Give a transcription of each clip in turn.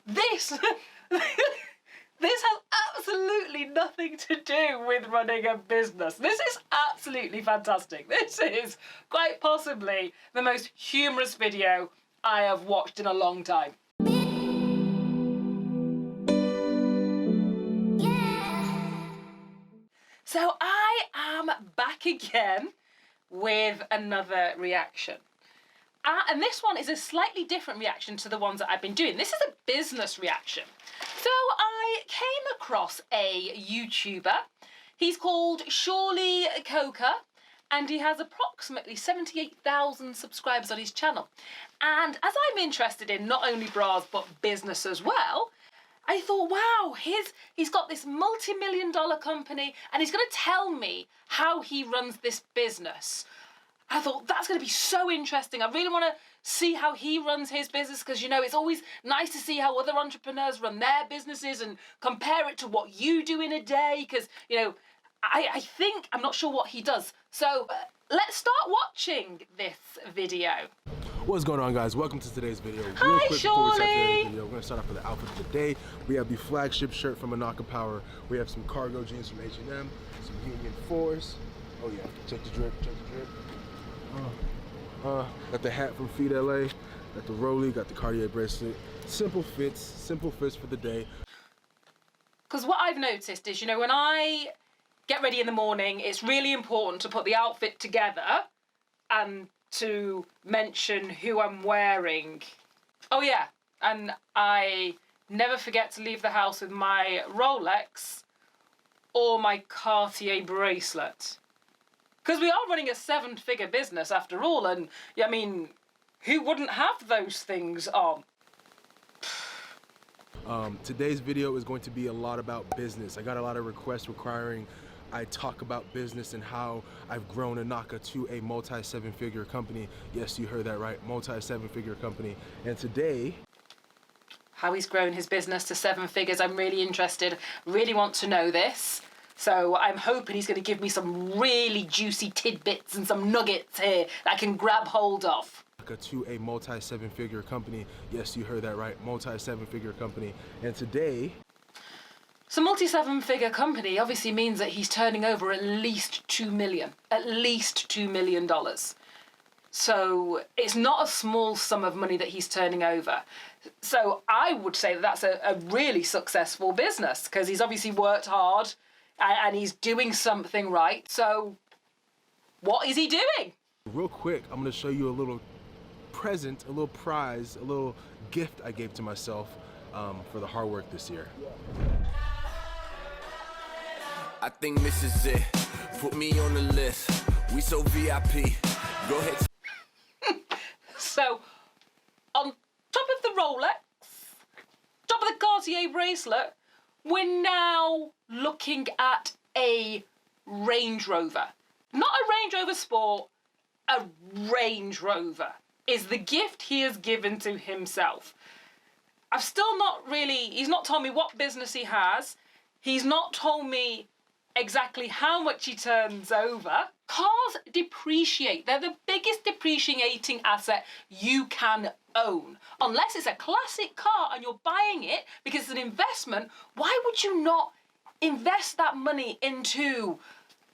this, this has absolutely nothing to do with running a business. This is absolutely fantastic. This is quite possibly the most humorous video I have watched in a long time. So I am back again with another reaction. And this one is a slightly different reaction to the ones that I've been doing. This is a business reaction. So I came across a YouTuber. He's called Shawley Coker, and he has approximately 78,000 subscribers on his channel. And as I'm interested in not only bras but business as well, I thought, wow, he's got this multi-million-dollar company and he's going to tell me how he runs this business. I thought that's going to be so interesting. I really want to see how he runs his business because, you know, it's always nice to see how other entrepreneurs run their businesses and compare it to what you do in a day because, you know, I think, I'm not sure what he does. So let's start watching this video. What's going on, guys? Welcome to today's video. Real Hi, quick Shawley. before we start today's video, we're going to start off with the outfit of the day. We have the flagship shirt from Anaka Power. We have some cargo jeans from H&M, some Union 4s. Oh yeah, check the drip, check the drip. Got the hat from Feed LA, got the Rolly, got the Cartier bracelet. Simple fits for the day. Because what I've noticed is, you know, when I get ready in the morning, it's really important to put the outfit together and to mention who I'm wearing. Oh yeah, and I never forget to leave the house with my Rolex or my Cartier bracelet. Because we are running a 7-figure business after all, and I mean, who wouldn't have those things on? Today's video is going to be a lot about business. I got a lot of requests requiring I talk about business and how I've grown Anaka to a multi-7-figure company. Yes, you heard that right, multi-7-figure company. And today, how he's grown his business to 7 figures. I'm really interested, really want to know this. So I'm hoping he's going to give me some really juicy tidbits and some nuggets here that I can grab hold of. To a multi-7-figure company. Yes, you heard that right, multi-7-figure company. And today, so multi-7-figure company obviously means that he's turning over at least $2 million. At least $2 million. So it's not a small sum of money that he's turning over. So I would say that that's a really successful business because he's obviously worked hard and he's doing something right. So what is he doing? Real quick, I'm going to show you a little present, a little prize, a little gift I gave to myself for the hard work this year. I think this is it. Put me on the list. We so VIP. Go ahead. So, on top of the Rolex, top of the Cartier bracelet, we're now looking at a Range Rover. Not a Range Rover Sport, a Range Rover is the gift he has given to himself. I've still not really, he's not told me what business he has. He's not told me exactly how much he turns over. Cars depreciate. They're the biggest depreciating asset you can own. Unless it's a classic car and you're buying it because it's an investment, why would you not invest that money into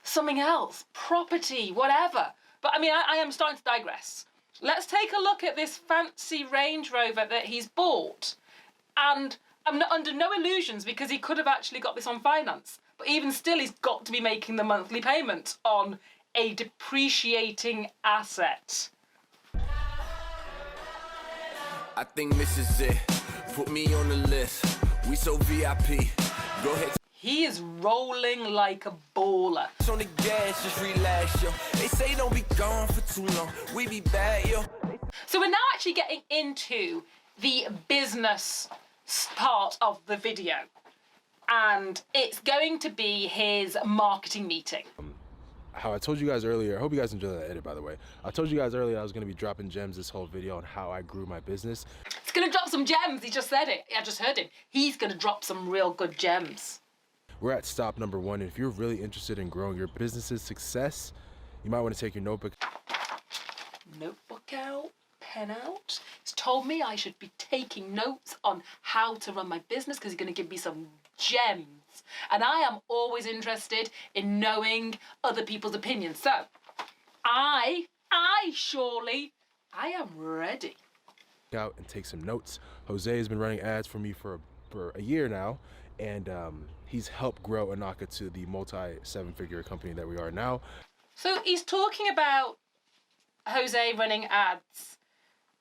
something else? Property, whatever. But I mean, I am starting to digress. Let's take a look at this fancy Range Rover that he's bought. And I'm not under no illusions because he could have actually got this on finance. But even still, he's got to be making the monthly payment on a depreciating asset. I think this is it. Put me on the list. We so VIP. Go ahead. He is rolling like a baller. On the gas, just relax, yo. They say don't be gone for too long. We be back, yo. So we're now actually getting into the business part of the video. And it's going to be his marketing meeting. How I told you guys earlier, I hope you guys enjoyed that edit, by the way. I told you guys earlier I was going to be dropping gems this whole video on how I grew my business. He's going to drop some gems. He just said it. I just heard him. He's going to drop some real good gems. We're at stop number 1. And if you're really interested in growing your business's success, you might want to take your notebook. Notebook out, pen out. He's told me I should be taking notes on how to run my business because he's going to give me some gems. And I am always interested in knowing other people's opinions. So, Shawley, I am ready. Out and take some notes. Jose has been running ads for me for a year now, and he's helped grow Anaka to the multi-7-figure company that we are now. So he's talking about Jose running ads.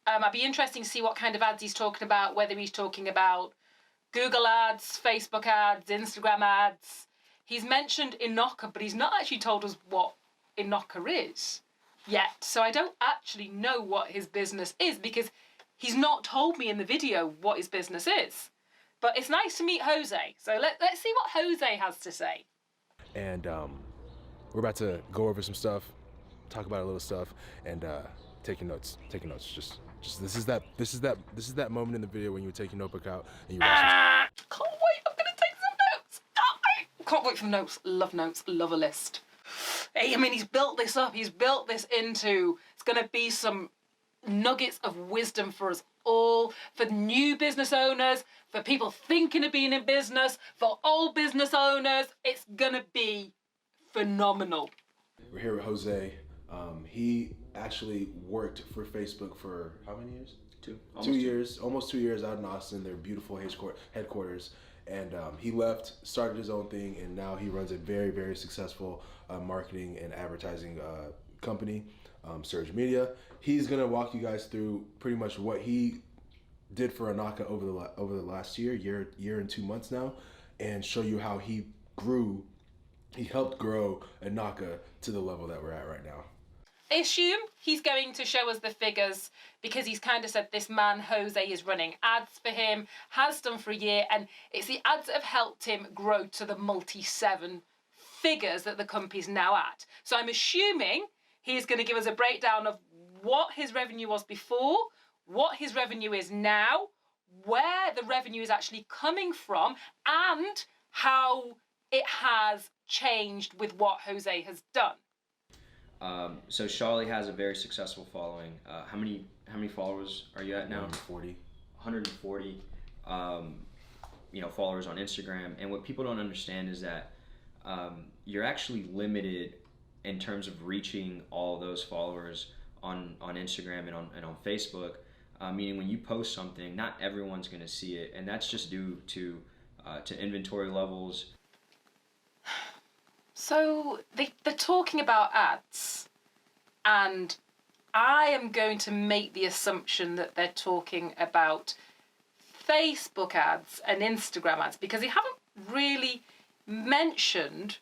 I'd be interested to see what kind of ads he's talking about, whether he's talking about Google ads, Facebook ads, Instagram ads. He's mentioned Inoka, but he's not actually told us what Inoka is yet. So I don't actually know what his business is because he's not told me in the video what his business is. But it's nice to meet Jose. So let's see what Jose has to say. And we're about to go over some stuff, talk about a little stuff, and taking notes. Just this is that moment in the video when you take your notebook out and you write some. Can't wait. I'm gonna take some notes. Can't wait for notes. Love a list. Hey, I mean, he's built this up. He's built this into. It's gonna be some nuggets of wisdom for us all, for new business owners, for people thinking of being in business, for old business owners. It's gonna be phenomenal. We're here with Jose. He actually worked for Facebook for how many years? Almost 2 years out in Austin, their beautiful headquarters. And he left, started his own thing, and now he runs a very, very successful marketing and advertising company, Surge Media. He's gonna walk you guys through pretty much what he did for Anaka over the last year and 2 months now, and show you how he helped grow Anaka to the level that we're at right now. I assume he's going to show us the figures because he's kind of said this man, Jose, is running ads for him, has done for a year, and it's the ads that have helped him grow to the multi-7 figures that the company's now at. So I'm assuming he's going to give us a breakdown of what his revenue was before, what his revenue is now, where the revenue is actually coming from, and how it has changed with what Jose has done. So Shawley has a very successful following. How many followers are you at now? 140. Followers on Instagram. And what people don't understand is that you're actually limited in terms of reaching all those followers on Instagram and on Facebook. Meaning when you post something, not everyone's going to see it, and that's just due to inventory levels. So they're talking about ads, and I am going to make the assumption that they're talking about Facebook ads and Instagram ads because they haven't really mentioned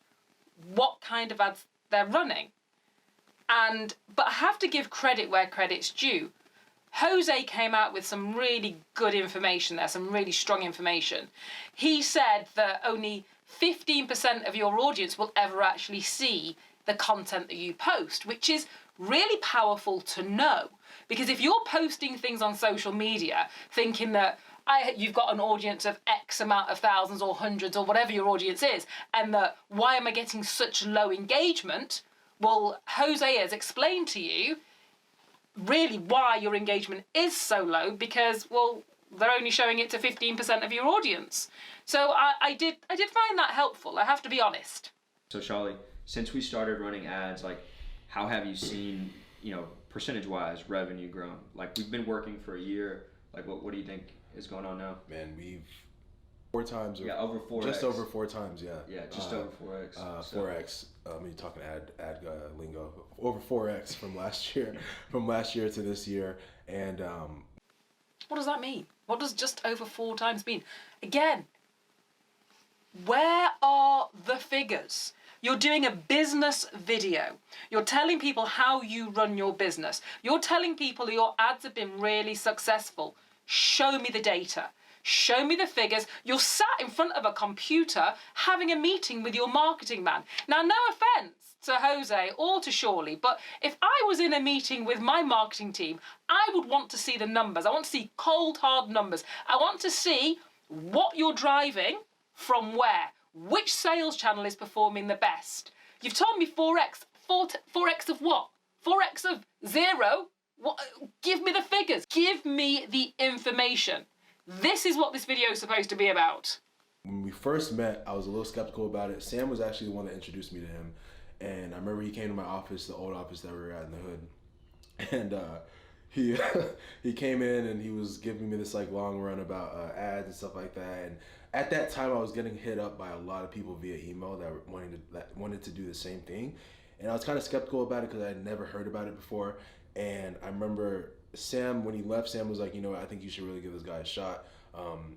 what kind of ads they're running. But I have to give credit where credit's due. Jose came out with some really good information there, some really strong information. He said that only 15% of your audience will ever actually see the content that you post, which is really powerful to know. Because if you're posting things on social media thinking that you've got an audience of X amount of thousands or hundreds or whatever your audience is, and that why am I getting such low engagement? Well, Jose has explained to you really why your engagement is so low because, well, they're only showing it to 15% of your audience. So I did find that helpful, I have to be honest. So Shawley, since we started running ads, like how have you seen, percentage-wise revenue grown? Like we've been working for a year, like what do you think is going on now? Man, we've 4 times. Over 4x. Just over 4 times, yeah. Yeah, just over 4x. 4x. You're talking ad lingo. Over 4x from last year to this year, and what does that mean? What does just over 4 times mean? Again, where are the figures? You're doing a business video. You're telling people how you run your business. You're telling people your ads have been really successful. Show me the data. Show me the figures. You're sat in front of a computer having a meeting with your marketing man. Now, no offense to Jose or to Shawley, but if I was in a meeting with my marketing team, I would want to see the numbers. I want to see cold, hard numbers. I want to see what you're driving from where. Which sales channel is performing the best? You've told me 4x. 4x of what? 4x of 0 What? Give me the figures. Give me the information. This is what this video is supposed to be about. When we first met, I was a little skeptical about it. Sam was actually the one that introduced me to him. And I remember he came to my office, the old office that we were at in the hood. And he came in and he was giving me this like long run about ads and stuff like that. And at that time, I was getting hit up by a lot of people via email that wanted to do the same thing. And I was kind of skeptical about it because I had never heard about it before. And I remember Sam, when he left, Sam was like, you know what, I think you should really give this guy a shot.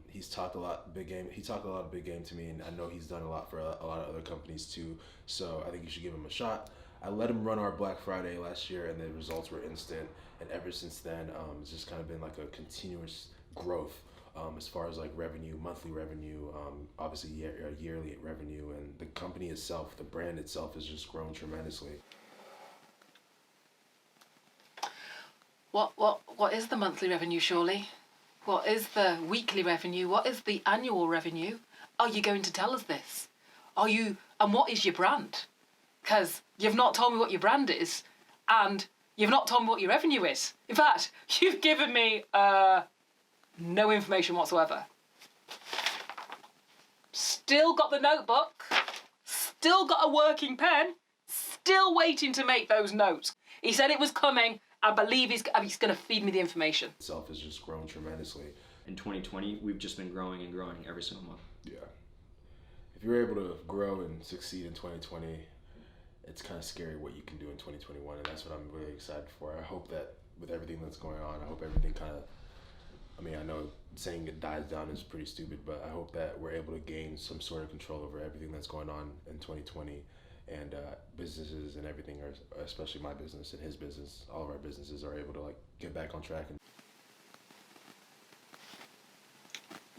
He's talked a lot big game. He talked a lot of big game to me, and I know he's done a lot for a lot of other companies too. So I think you should give him a shot. I let him run our Black Friday last year, and the results were instant. And ever since then, it's just kind of been like a continuous growth as far as like revenue, monthly revenue, obviously yearly revenue, and the company itself, the brand itself, has just grown tremendously. What is the monthly revenue, Shawley? What is the weekly revenue? What is the annual revenue? Are you going to tell us this? And what is your brand? Because you've not told me what your brand is, and you've not told me what your revenue is. In fact, you've given me no information whatsoever. Still got the notebook, still got a working pen, still waiting to make those notes. He said it was coming. I believe he's going to feed me the information. Itself has just grown tremendously. In 2020, we've just been growing and growing every single month. Yeah. If you're able to grow and succeed in 2020, it's kind of scary what you can do in 2021, and that's what I'm really excited for. I hope that with everything that's going on, I hope everything kind of, I mean, I know saying it dies down is pretty stupid, but I hope that we're able to gain some sort of control over everything that's going on in 2020. And businesses and everything, or especially my business and his business, all of our businesses are able to like get back on track.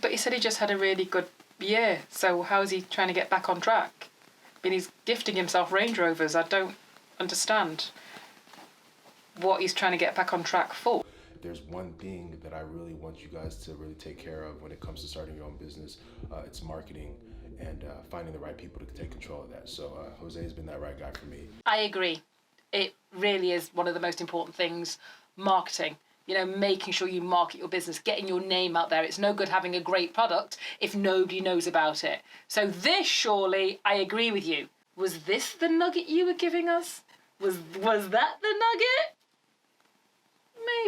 But he said he just had a really good year, so how is he trying to get back on track? I mean, he's gifting himself Range Rovers. I don't understand what he's trying to get back on track for. If there's one thing that I really want you guys to really take care of when it comes to starting your own business, it's marketing. And finding the right people to take control of that. So Jose's been that right guy for me. I agree. It really is one of the most important things, marketing. You know, making sure you market your business, getting your name out there. It's no good having a great product if nobody knows about it. So this, Shawley, I agree with you. Was this the nugget you were giving us? Was that the nugget?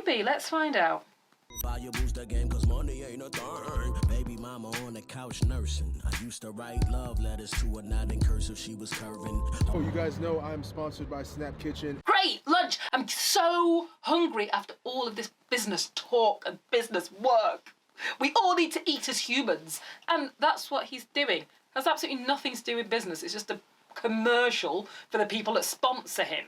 Maybe. Let's find out. Valuables the game, cause money ain't a thing. Baby mama on the couch nursing. I used to write love letters to her, not in cursive, she was curving. Oh, you guys know I'm sponsored by Snap Kitchen. Great lunch. I'm so hungry after all of this business talk and business work. We all need to eat as humans. And that's what he's doing. Has absolutely nothing to do with business. It's just a commercial for the people that sponsor him.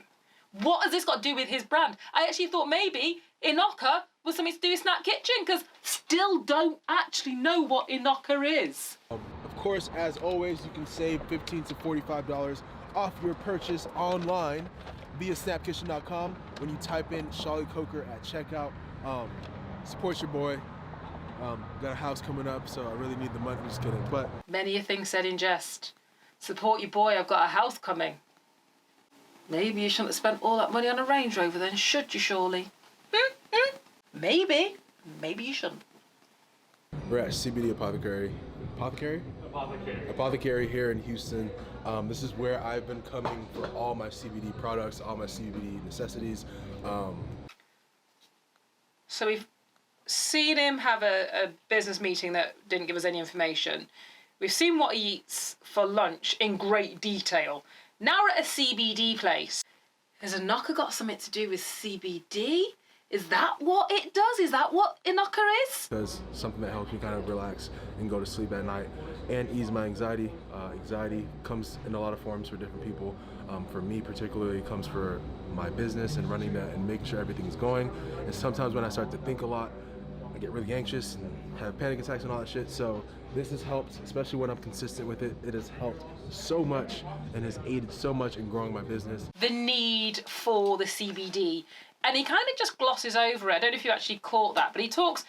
What has this got to do with his brand? I actually thought maybe Inoka was something to do with Snap Kitchen, because still don't actually know what Inoka is. Of course, as always, you can save $15 to $45 off your purchase online via snapkitchen.com when you type in Shawley Coker at checkout. Support your boy. Got a house coming up, so I really need the money. I'm just kidding. But many a thing said in jest. Support your boy, I've got a house coming. Maybe you shouldn't have spent all that money on a Range Rover then, should you, Shawley? Maybe. Maybe you shouldn't. We're at CBD Apothecary. Apothecary here in Houston. This is where I've been coming for all my CBD products, all my CBD necessities. So we've seen him have a business meeting that didn't give us any information. We've seen what he eats for lunch in great detail. Now we're at a CBD place. Has Inoka got something to do with CBD? Is that what it does? Is that what Inoka is? Does something that helps me kind of relax and go to sleep at night and ease my anxiety. Anxiety comes in a lot of forms for different people. For me particularly, it comes for my business and running that and making sure everything's going. And sometimes when I start to think a lot, I get really anxious and have panic attacks and all that shit. So this has helped, especially when I'm consistent with it. It has helped so much and has aided so much in growing my business. The need for the CBD. And he kind of just glosses over it. I don't know if you actually caught that, but he talks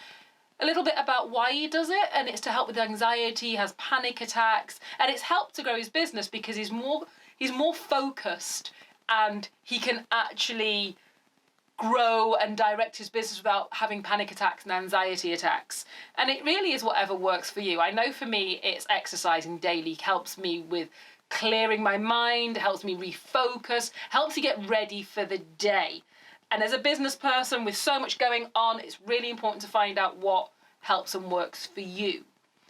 a little bit about why he does it, and it's to help with anxiety, he has panic attacks, and it's helped to grow his business because he's more focused, and he can actually grow and direct his business without having panic attacks and anxiety attacks. And it really is whatever works for you. I know for me, it's exercising daily, helps me with clearing my mind, helps me refocus, helps me get ready for the day. And as a business person with so much going on, it's really important to find out what helps and works for you.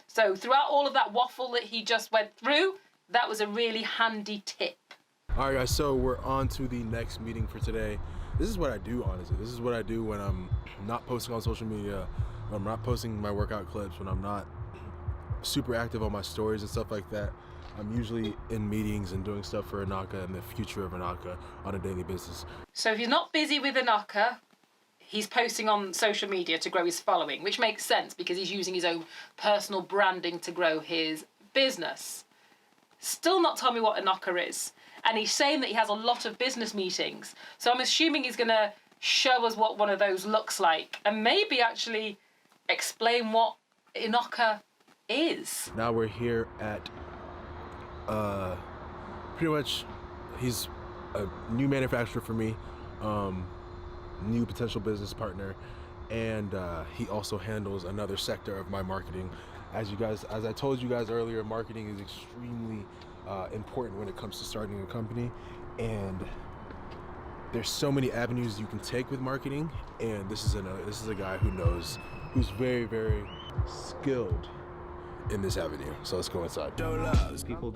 So throughout all of that waffle that he just went through, that was a really handy tip. All right, guys, so we're on to the next meeting for today. This is what I do, honestly. This is what I do when I'm not posting on social media, when I'm not posting my workout clips, when I'm not super active on my stories and stuff like that. I'm usually in meetings and doing stuff for Anaka and the future of Anaka on a daily basis. So if he's not busy with Anaka, he's posting on social media to grow his following, which makes sense because he's using his own personal branding to grow his business. Still not told me what Anaka is. And he's saying that he has a lot of business meetings. So I'm assuming he's going to show us what one of those looks like and maybe actually explain what Anaka is. Now we're here at pretty much, he's a new manufacturer for me, new potential business partner, and he also handles another sector of my marketing. As I told you guys earlier, marketing is extremely important when it comes to starting a company, and there's so many avenues you can take with marketing, and this is a guy who's very, very skilled in this avenue. So let's go inside. People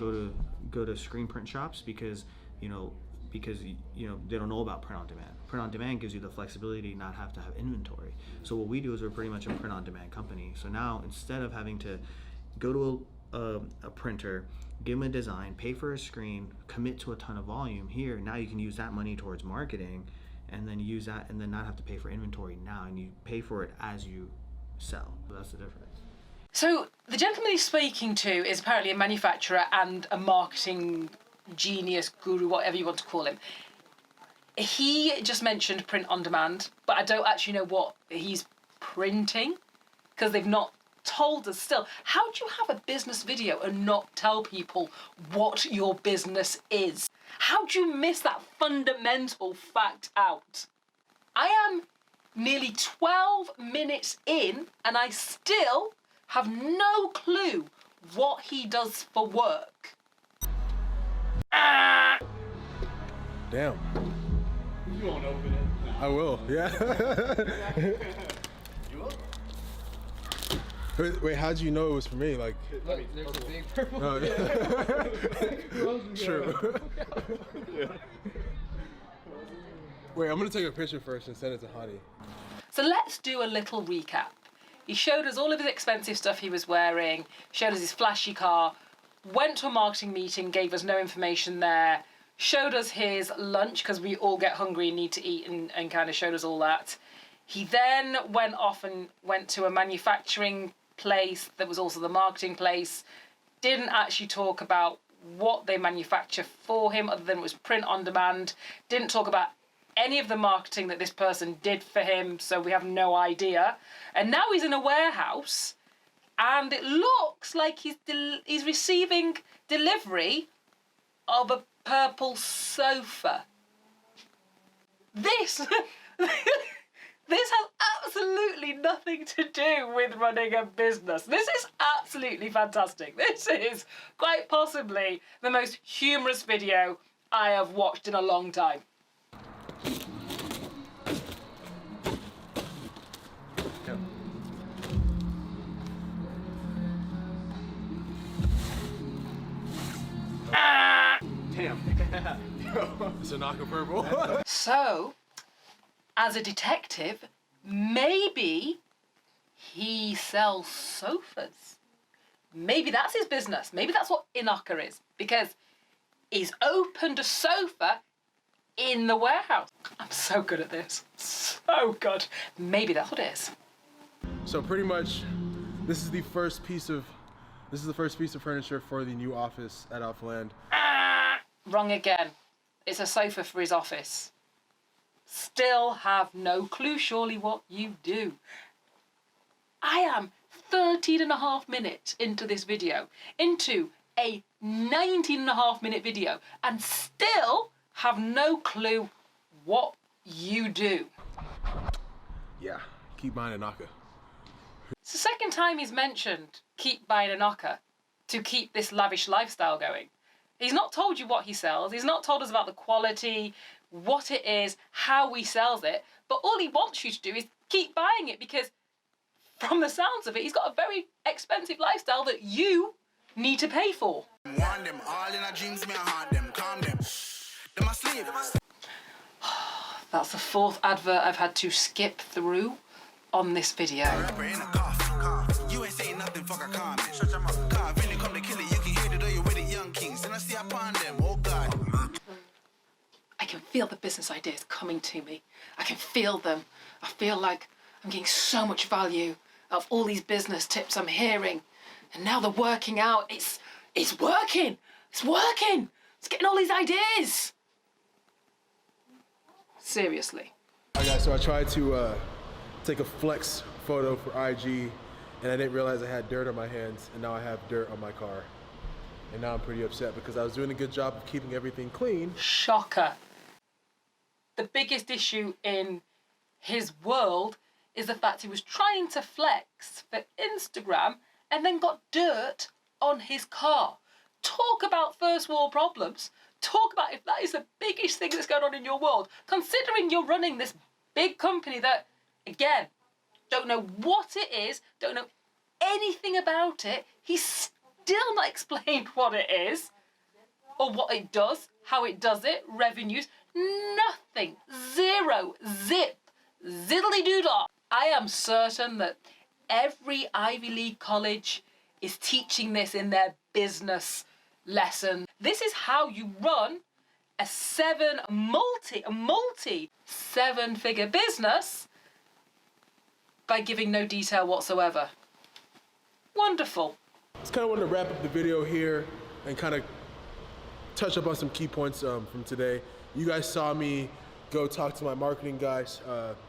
go to screen print shops because they don't know about print on demand. Print on demand gives you the flexibility to not have to have inventory. So what we do is we're pretty much a print on demand company. So now instead of having to go to a printer, give them a design, pay for a screen, commit to a ton of volume, here now you can use that money towards marketing and then use that and then not have to pay for inventory now, and you pay for it as you sell. So that's the difference. So the gentleman he's speaking to is apparently a manufacturer and a marketing genius, guru, whatever you want to call him. He just mentioned print on demand, but I don't actually know what he's printing because they've not told us still. How do you have a business video and not tell people what your business is? How do you miss that fundamental fact out? I am nearly 12 minutes in and I still have no clue what he does for work. Damn. You won't open it. I will, yeah. You will? Wait, how'd you know it was for me? Like, Look, there's a big purple. oh, yeah. True. Yeah. Wait, I'm gonna take a picture first and send it to Hadi. So let's do a little recap. He showed us all of his expensive stuff he was wearing, showed us his flashy car, went to a marketing meeting, gave us no information there, showed us his lunch because we all get hungry and need to eat, and kind of showed us all that. He then went off and went to a manufacturing place that was also the marketing place, didn't actually talk about what they manufacture for him other than it was print on demand, didn't talk about any of the marketing that this person did for him, so we have no idea. And now he's in a warehouse and it looks like he's receiving delivery of a purple sofa. This this has absolutely nothing to do with running a business. This is absolutely fantastic. This is quite possibly the most humorous video I have watched in a long time. Damn. It's a knock of purple. So, as a detective, maybe he sells sofas. Maybe that's his business. Maybe that's what Inaka is, because he's opened a sofa in the warehouse. I'm so good at this. So good. Maybe that's what it is. So pretty much, this is the first piece of furniture for the new office at Alphaland. Wrong again. It's a sofa for his office. Still have no clue, Shawley, what you do. I am 13.5 minutes into this video, into a 19.5 minute video, and still have no clue what you do. yeah, keep buying a knocker. It's the second time he's mentioned keep buying a knocker to keep this lavish lifestyle going. He's not told you what he sells. He's not told us about the quality, what it is, how he sells it. But all he wants you to do is keep buying it because from the sounds of it, he's got a very expensive lifestyle that you need to pay for. Want them all in our dreams, me I haunt them, calm them. Them asleep. That's the fourth advert I've had to skip through on this video. Rapper in a cough. You ain't saying nothing, fuck a comment. Shut your mouth. God, really come to kill it. You can hear the door, you're with the young kings. And I see upon them, oh God. I can feel the business ideas coming to me. I can feel them. I feel like I'm getting so much value out of all these business tips I'm hearing. And now they're working out. It's working. It's working. It's getting all these ideas. Seriously. Alright guys, so I tried to take a flex photo for IG and I didn't realize I had dirt on my hands and now I have dirt on my car. And now I'm pretty upset because I was doing a good job of keeping everything clean. Shocker. The biggest issue in his world is the fact he was trying to flex for Instagram and then got dirt on his car. Talk about first world problems. Talk about if that is the biggest thing that's going on in your world, considering you're running this big company that, again, don't know what it is, don't know anything about it. He's still not explained what it is or what it does, how it does it, revenues, nothing, zero, zip, ziddly-doo-dah. I am certain that every Ivy League college is teaching this in their business lesson. This is how you run a multi seven-figure business by giving no detail whatsoever. Wonderful. Just kind of wanted to wrap up the video here and kind of touch up on some key points from today. You guys saw me go talk to my marketing guys,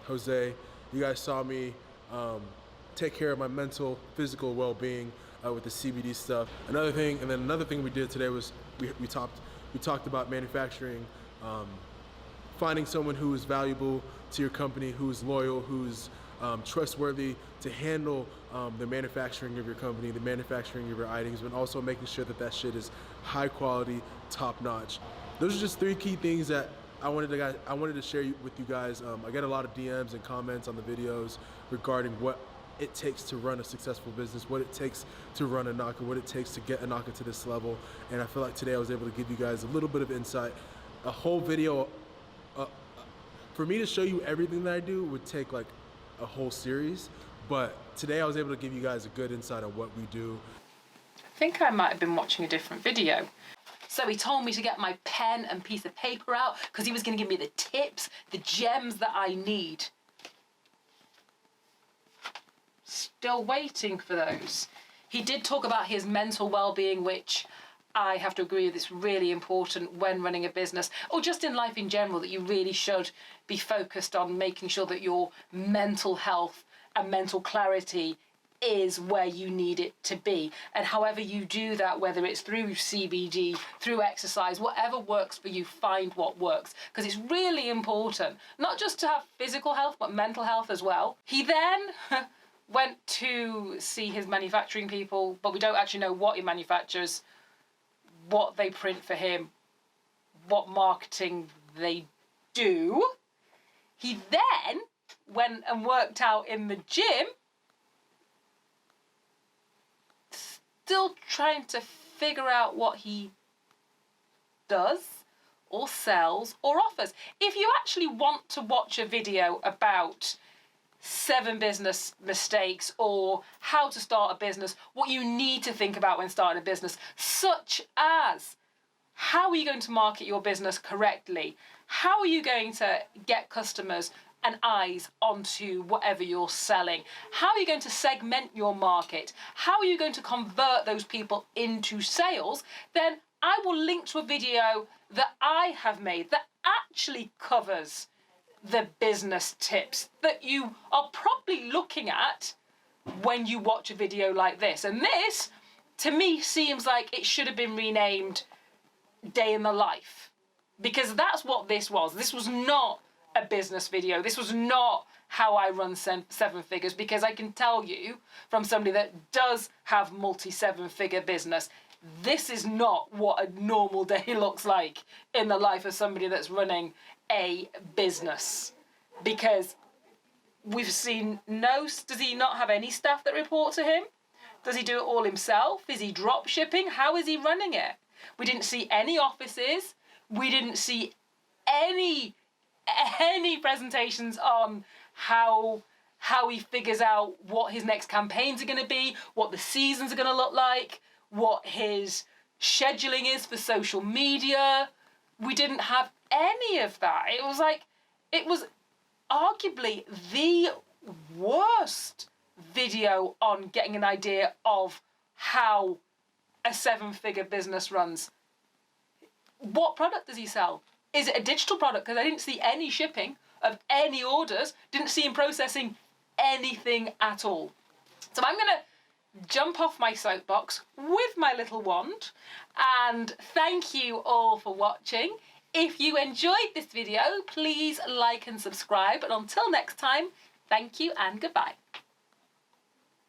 Jose. You guys saw me take care of my mental, physical well-being with the CBD stuff. Another thing we did today was we talked about manufacturing, finding someone who is valuable to your company, who's loyal, who's trustworthy to handle the manufacturing of your company, the manufacturing of your items, but also making sure that that shit is high quality, top notch. Those are just three key things that I wanted to share with you guys. I get a lot of DMs and comments on the videos regarding what it takes to run a successful business, what it takes to run a knocker, what it takes to get a knocker to this level. And I feel like today I was able to give you guys a little bit of insight. A whole video, for me to show you everything that I do would take like a whole series, but today I was able to give you guys a good insight on what we do. I think I might have been watching a different video. So he told me to get my pen and piece of paper out because he was going to give me the tips, the gems that I need. Still waiting for those. He did talk about his mental well-being, which I have to agree with, it's really important when running a business, or just in life in general, that you really should be focused on making sure that your mental health and mental clarity is where you need it to be. And however you do that, whether it's through CBD, through exercise, whatever works for you, find what works. Because it's really important, not just to have physical health, but mental health as well. He then went to see his manufacturing people, but we don't actually know what he manufactures, what they print for him, what marketing they do. He then went and worked out in the gym, still trying to figure out what he does or sells or offers. If you actually want to watch a video about 7 business mistakes or how to start a business, what you need to think about when starting a business, such as how are you going to market your business correctly? How are you going to get customers and eyes onto whatever you're selling? How are you going to segment your market? How are you going to convert those people into sales? Then I will link to a video that I have made that actually covers the business tips that you are probably looking at when you watch a video like this. And this, to me, seems like it should have been renamed Day in the Life, because that's what this was. This was not a business video. This was not how I run seven figures, because I can tell you from somebody that does have multi-seven-figure business, this is not what a normal day looks like in the life of somebody that's running a business. Because we've seen does he not have any staff that report to him? Does he do it all himself? Is he drop shipping? How is he running it? We didn't see any offices. We didn't see any presentations on how he figures out what his next campaigns are going to be, what the seasons are going to look like, what his scheduling is for social media. We didn't have any of that. It was arguably the worst video on getting an idea of how a seven-figure business runs. What product does he sell? Is it a digital product? Because I didn't see any shipping of any orders, didn't see him processing anything at all. So I'm going to jump off my soapbox with my little wand, and thank you all for watching. If you enjoyed this video, please like and subscribe, and until next time, thank you and goodbye.